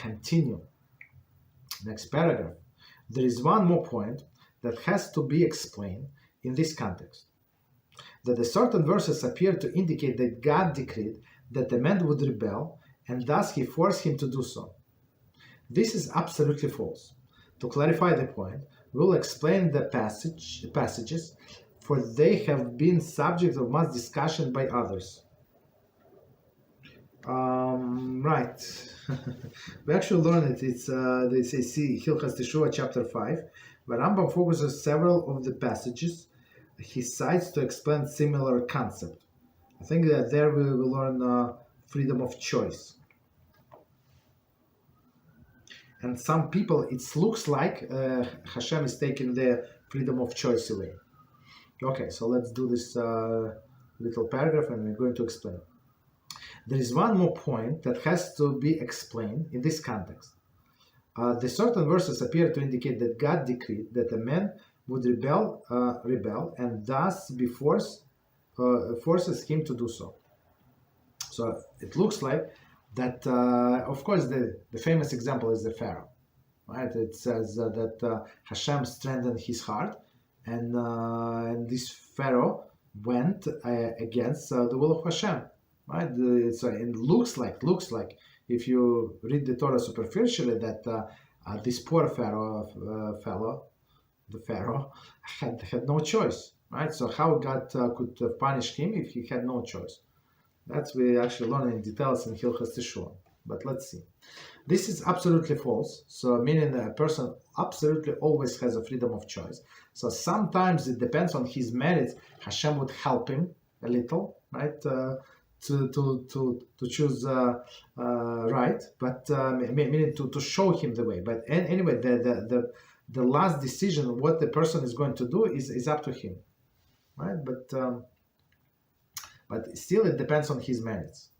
continue. Next paragraph. There is one more point that has to be explained in this context. That the certain verses appear to indicate that God decreed that the man would rebel, and thus he forced him to do so. This is absolutely false. To clarify the point, we'll explain the passages, for they have been subject of much discussion by others. Right. We actually learned it. It's they say see Hilchas Teshuvah chapter 5, where Rambam focuses several of the passages he cites to explain similar concept. I think that there we will learn freedom of choice. And some people, it looks like HaShem is taking their freedom of choice away. Okay, so let's do this little paragraph and we're going to explain. There is one more point that has to be explained in this context. The certain verses appear to indicate that God decreed that a man would rebel, and thus forces him to do so. So it looks like that, of course, the famous example is the Pharaoh, right? It says that Hashem strengthened his heart, and this Pharaoh went against the will of Hashem, right? So it looks like if you read the Torah superficially that this poor Pharaoh had no choice, right? So how God could punish him if he had no choice? That's we actually learn in details in Hilchas Teshuvah. But let's see. This is absolutely false. So meaning that a person absolutely always has a freedom of choice. So sometimes it depends on his merits. Hashem would help him a little, right? To choose right, but meaning to show him the way. But anyway, the last decision, what the person is going to do, is up to him, right? But still, it depends on his merits.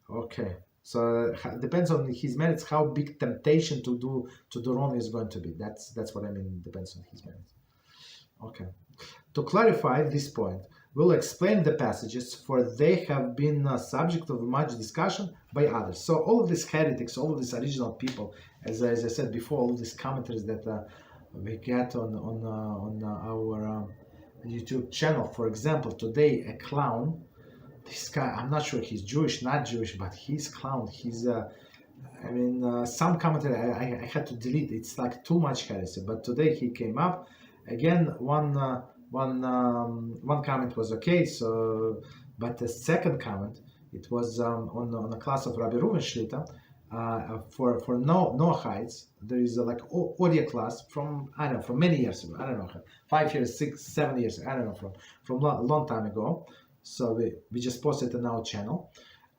Okay, so it depends on his merits how big temptation to do wrong is going to be. That's what I mean. It depends on his merits. Okay, to clarify this point, we'll explain the passages, for they have been subject of much discussion by others. So all of these heretics, all of these original people, as I said before, all of these commentaries that we get on our YouTube channel. For example, today a clown, this guy, I'm not sure he's Jewish, not Jewish, but he's clown. He's some commentary I had to delete. It's like too much heresy. But today he came up again. One comment was okay. So, but the second comment, it was on a class of Rabbi Reuven Shlita. For Noahites, there is a audio class from many years ago. I don't know, 5 years, 6, 7 years. I don't know, from a long time ago. So we just posted it on our channel,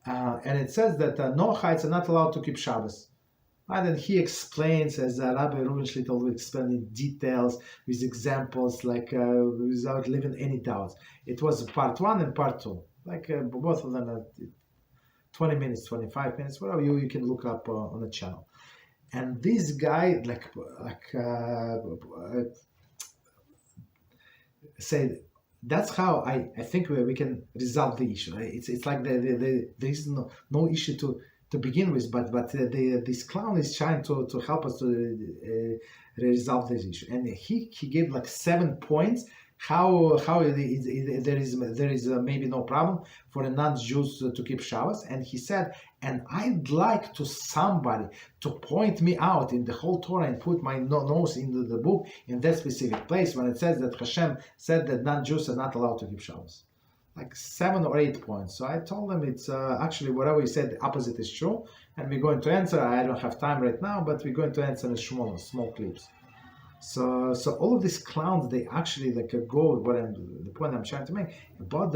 and it says that Noahites are not allowed to keep Shabbos. And then he explains, as Rabbi Reuven Shlita will explain in details with examples, without leaving any doubts. It was part 1 and part 2, both of them are 20 minutes, 25 minutes, whatever you can look up on the channel. And this guy said, that's how I think we can resolve the issue. It's like there is no issue to begin with, but this clown is trying to help us to resolve this issue. And he gave 7 points how there is maybe no problem for a non-Jews to keep Shabbos. And he said, and I'd like somebody to point me out in the whole Torah and put my nose into the book in that specific place when it says that Hashem said that non-Jews are not allowed to keep Shabbos. 7 or 8 points. So I told him it's actually whatever he said, the opposite is true. And we're going to answer. I don't have time right now, but we're going to answer in small clips. So all of these clowns, they actually go the point I'm trying to make about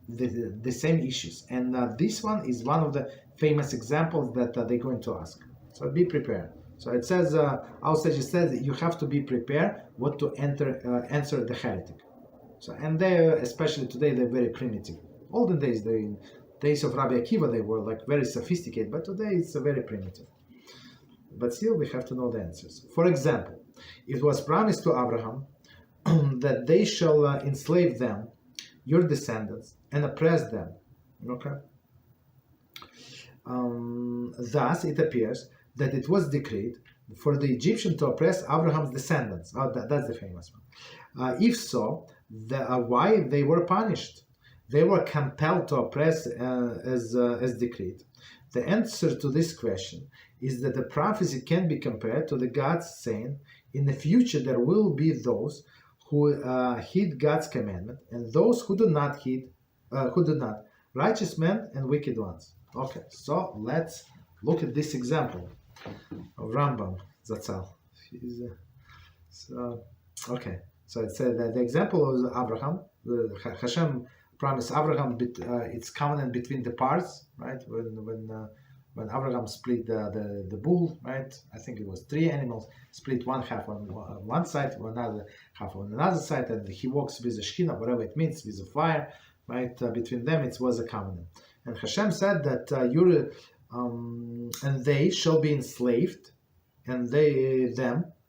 the same issues. And this one is one of the famous examples that they're going to ask. So be prepared. So it says, our sage says you have to be prepared what to answer the heretic. So and they, especially today, they're very primitive. Olden days, the days of Rabbi Akiva, they were very sophisticated, but today it's very primitive. But still, we have to know the answers. For example, it was promised to Abraham that they shall enslave them, your descendants, and oppress them. Okay. Thus, it appears that it was decreed for the Egyptian to oppress Abraham's descendants. Oh, that's the famous one. If so, why they were punished? They were compelled to oppress as decreed. The answer to this question is that the prophecy can be compared to the God saying, in the future there will be those who heed God's commandment and those who do not righteous men and wicked ones. Okay, so let's look at this example of Rambam Zatzal. So it said that the example of Abraham, Hashem promised Abraham its covenant between the parts, right? When Abraham split the bull, right? I think it was 3 animals, split one half on one side, another half on another side, and he walks with the Shekhinah, whatever it means, with the fire, right? Between them, it was a covenant. And Hashem said that and they shall be enslaved, and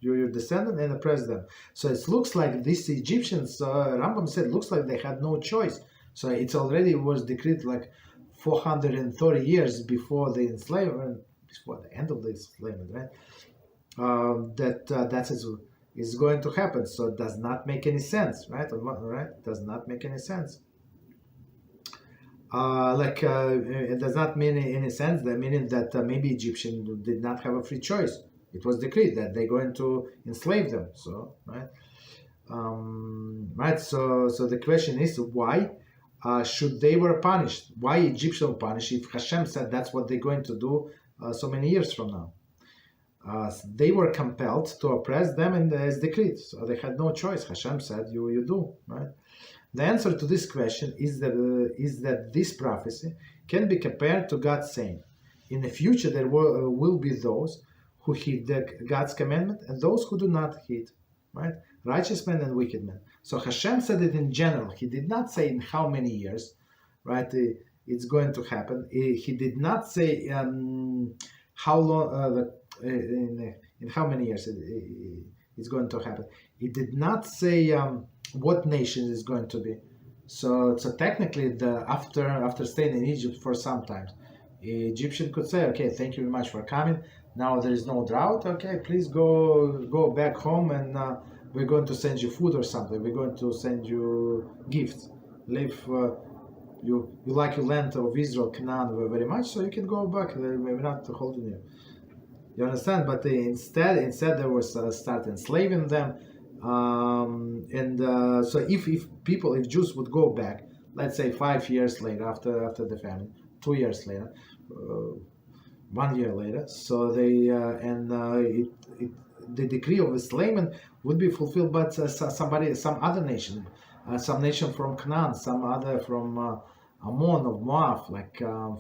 your descendant, and oppress them. So it looks like these Egyptians, Rambam said, looks like they had no choice. So it already was decreed like 430 years before the enslavement, before the end of the enslavement, right? That is going to happen. So it does not make any sense, right? Right? Does not make any sense. It does not mean any sense. That meaning that maybe Egyptians did not have a free choice. It was decreed that they're going to enslave them. So right, right. So the question is, why should they were punished? Why Egyptians were punished if Hashem said that's what they're going to do so many years from now? They were compelled to oppress them, and as decreed. So they had no choice. Hashem said, "You do." Right. The answer to this question is that this prophecy can be compared to God saying, "In the future there will be those who heed God's commandment and those who do not heed." Right? Righteous men and wicked men. So Hashem said it in general. He did not say in how many years, right? It's going to happen. He did not say how long, in how many years it's going to happen. He did not say what nation is going to be. So technically, after staying in Egypt for some time, Egyptian could say, "Okay, thank you very much for coming. Now there is no drought. Okay, please go back home, and we're going to send you food or something. We're going to send you gifts. Leib, you like your land of Israel, Canaan very much, so you can go back. We're not holding you." You understand? But instead they were start enslaving them. So if Jews would go back, let's say 5 years later after the famine, 2 years later, 1 year later, so the decree of enslavement would be fulfilled by some other nation, some nation from Canaan, some other from Ammon or Moab,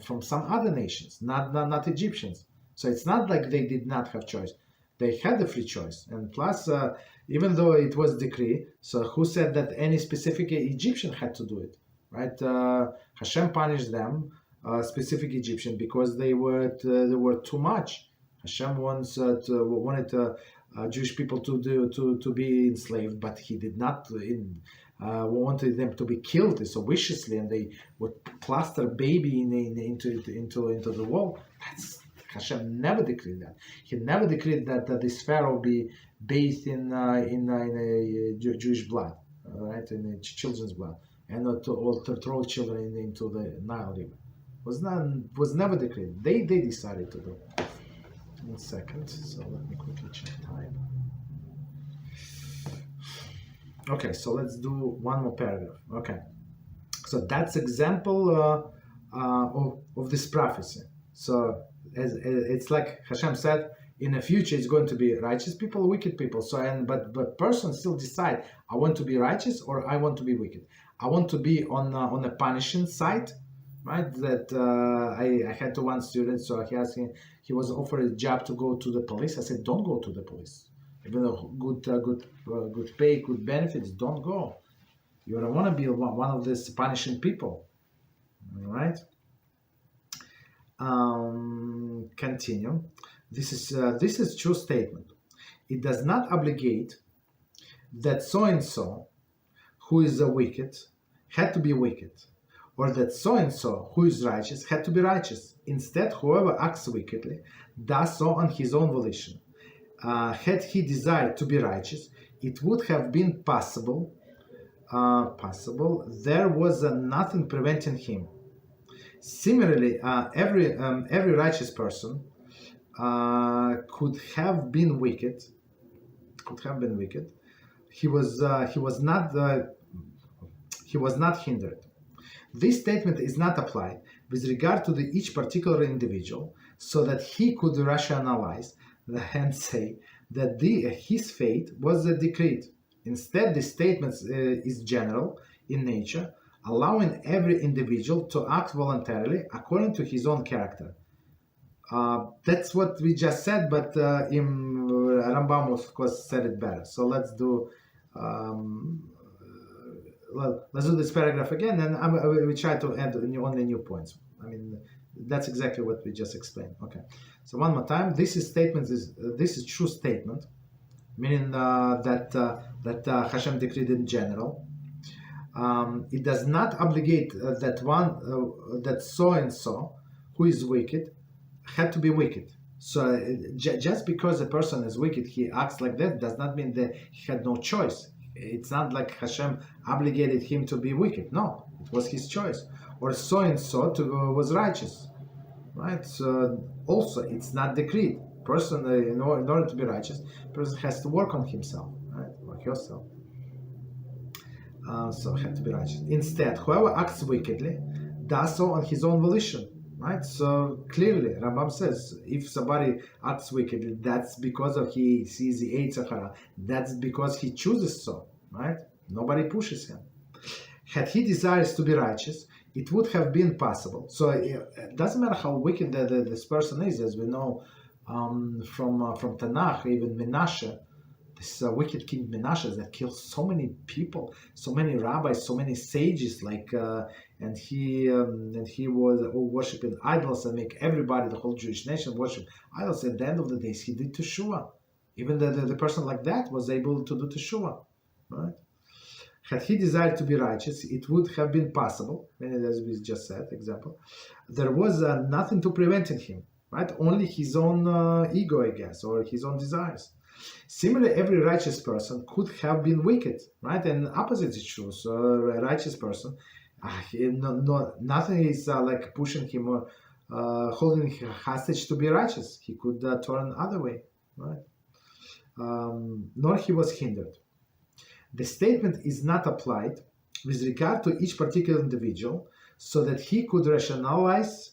from some other nations, not Egyptians. So it's not like they did not have choice. They had the free choice. And plus, even though it was decree, so who said that any specific Egyptian had to do it, right? Hashem punished them, specific Egyptian, because they were too much. Hashem wanted Jewish people to be enslaved, but he did not wanted them to be killed so viciously, and they would plaster baby into the wall. Hashem never decreed that. He never decreed that this Pharaoh be bathed in Jewish blood, right, in children's blood, and to throw children into the Nile River. Was never decreed. They decided to do. 1 second. So let me quickly check time. Okay, so let's do one more paragraph. Okay, so that's example of this prophecy. So it's like Hashem said, in the future it's going to be righteous people, wicked people. So but person still decide, I want to be righteous or I want to be wicked. I want to be on the punishing side, right? That I had to one student, so he was offered a job to go to the police. I said, don't go to the police. Even though good pay, good benefits, don't go. You don't want to be one of these punishing people, all right? Continue. This is true statement. It does not obligate that so and so, who is a wicked, had to be wicked, or that so-and-so who is righteous had to be righteous. Instead, whoever acts wickedly does so on his own volition. Had he desired to be righteous, it would have been possible. There was nothing preventing him. Similarly, every righteous person could have been wicked. He was not hindered. This statement is not applied with regard to each particular individual, so that he could rationalize and say that his fate was decreed. Instead, this statement is general in nature, allowing every individual to act voluntarily according to his own character. That's what we just said, but Rambam, of course, said it better. So let's do this paragraph again, and we try to add only new points. I mean, that's exactly what we just explained. Okay. So one more time, this is true statement, meaning that HaShem decreed in general. It does not obligate that so and so who is wicked had to be wicked. So just because a person is wicked, he acts like that, does not mean that he had no choice. It's not like HaShem obligated him to be wicked. No, it was his choice. Or so and so was righteous, right? So also, it's not decreed. Person, in order to be righteous, person has to work on himself, right, or herself. So have to be righteous. Instead, whoever acts wickedly does so on his own volition, right? So clearly, Rambam says, if somebody acts wickedly, that's because he sees the Yetzer Hara. That's because he chooses so, right? Nobody pushes him. Had he desires to be righteous, it would have been possible. So it doesn't matter how wicked this person is, as we know from Tanakh, even Menashe, this wicked king Menashe that killed so many people, so many rabbis, so many sages, and he was worshiping idols and make everybody, the whole Jewish nation, worship idols. At the end of the days, he did teshuvah. Even the person like that was able to do teshuvah, right? Had he desired to be righteous, it would have been possible, as we just said, example. There was nothing to preventing him, right? Only his own ego, I guess, or his own desires. Similarly, every righteous person could have been wicked, right? And opposite is true. So a righteous person, nothing is like pushing him or holding him hostage to be righteous. He could turn other way, right? Nor he was hindered. The statement is not applied with regard to each particular individual, so that he could rationalize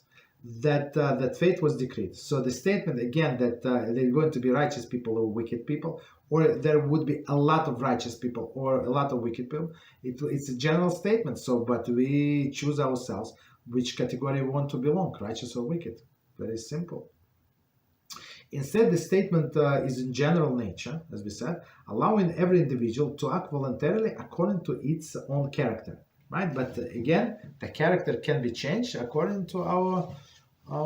that fate was decreed. So the statement again that there are going to be righteous people or wicked people, or there would be a lot of righteous people or a lot of wicked people, it's a general statement. So, but we choose ourselves which category we want to belong, righteous or wicked. Very simple. Instead, the statement is in general nature, as we said, allowing every individual to act voluntarily according to its own character, right? But again, the character can be changed according to our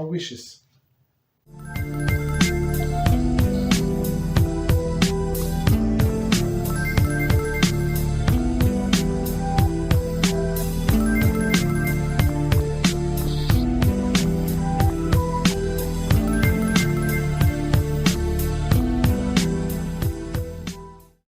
wishes.